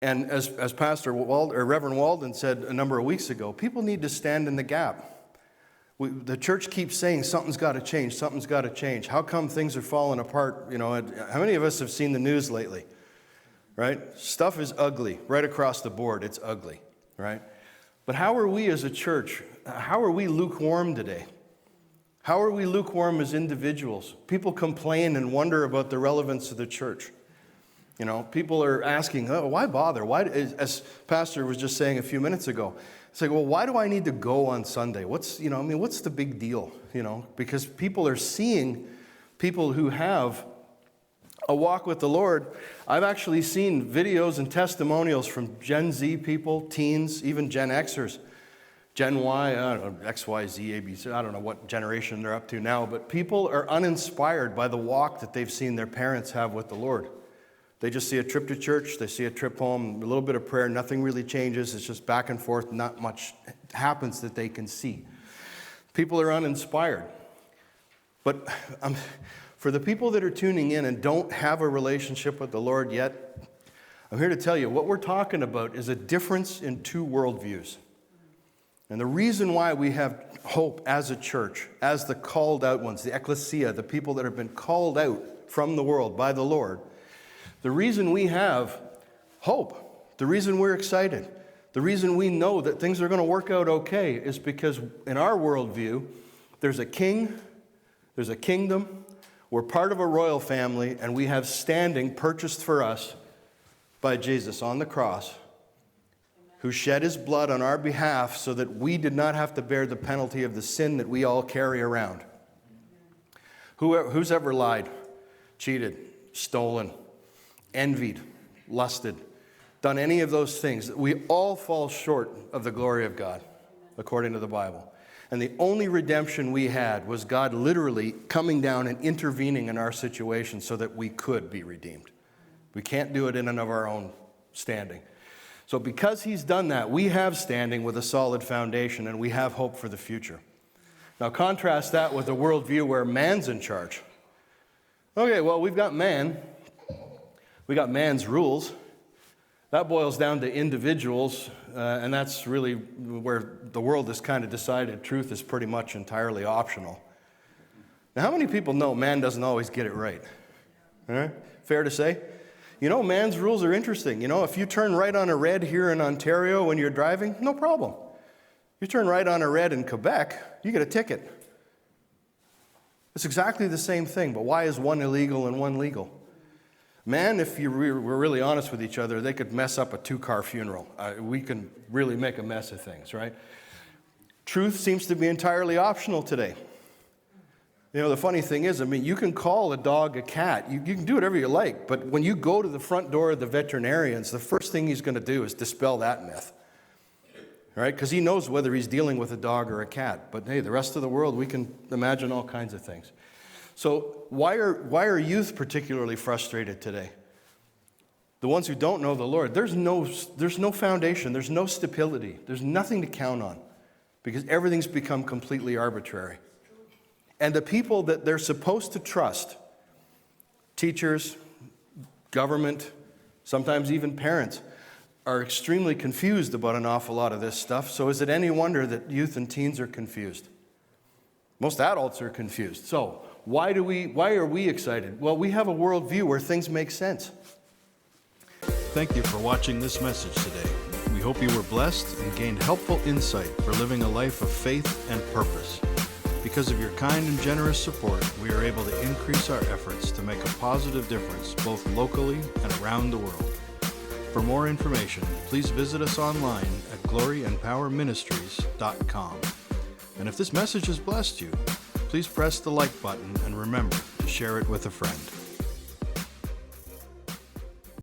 And as Reverend Walden said a number of weeks ago, people need to stand in the gap. The church keeps saying something's got to change, something's got to change. How come things are falling apart? You know, how many of us have seen the news lately? Right? Stuff is ugly. Right across the board, it's ugly. Right? But how are we as a church? How are we lukewarm today? How are we lukewarm as individuals? People complain and wonder about the relevance of the church. You know, people are asking, oh, why bother? Why, as Pastor was just saying a few minutes ago, it's like, well, why do I need to go on Sunday? What's the big deal? You know, because people are seeing people who have a walk with the Lord. I've actually seen videos and testimonials from Gen Z people, teens, even Gen Xers, Gen Y, I don't know, X, Y, Z, A, B, C, I don't know what generation they're up to now, but people are uninspired by the walk that they've seen their parents have with the Lord. They just see a trip to church, they see a trip home, a little bit of prayer, nothing really changes, it's just back and forth, not much happens that they can see. People are uninspired. But for the people that are tuning in and don't have a relationship with the Lord yet, I'm here to tell you, what we're talking about is a difference in two worldviews. And the reason why we have hope as a church, as the called out ones, the ecclesia, the people that have been called out from the world by the Lord, the reason we have hope, the reason we're excited, the reason we know that things are going to work out okay is because in our worldview, there's a king, there's a kingdom, we're part of a royal family, and we have standing purchased for us by Jesus on the cross, who shed his blood on our behalf so that we did not have to bear the penalty of the sin that we all carry around. Who's ever lied, cheated, stolen, envied, lusted, done any of those things? We all fall short of the glory of God, according to the Bible. And the only redemption we had was God literally coming down and intervening in our situation so that we could be redeemed. We can't do it in and of our own standing. So because he's done that, we have standing with a solid foundation, and we have hope for the future. Now contrast that with a worldview where man's in charge. Okay, well, we've got man. We got man's rules. That boils down to individuals, and that's really where the world has kind of decided truth is pretty much entirely optional. Now, how many people know man doesn't always get it right? All right? Fair to say? You know, man's rules are interesting. You know, if you turn right on a red here in Ontario when you're driving, no problem. You turn right on a red in Quebec, you get a ticket. It's exactly the same thing, but why is one illegal and one legal? Man, if you were really honest with each other, they could mess up a 2-car funeral. We can really make a mess of things, right? Truth seems to be entirely optional today. You know, the funny thing is, I mean, you can call a dog a cat. You can do whatever you like, but when you go to the front door of the veterinarians, the first thing he's going to do is dispel that myth, right? Because he knows whether he's dealing with a dog or a cat. But hey, the rest of the world, we can imagine all kinds of things. So why are youth particularly frustrated today? The ones who don't know the Lord, there's no foundation, there's no stability, there's nothing to count on because everything's become completely arbitrary. And the people that they're supposed to trust, teachers, government, sometimes even parents, are extremely confused about an awful lot of this stuff. So is it any wonder that youth and teens are confused? Most adults are confused. So why are we excited? Well, we have a worldview where things make sense. Thank you for watching this message today. We hope you were blessed and gained helpful insight for living a life of faith and purpose. Because of your kind and generous support, we are able to increase our efforts to make a positive difference both locally and around the world. For more information, please visit us online at gloryandpowerministries.com. And if this message has blessed you, please press the like button and remember to share it with a friend.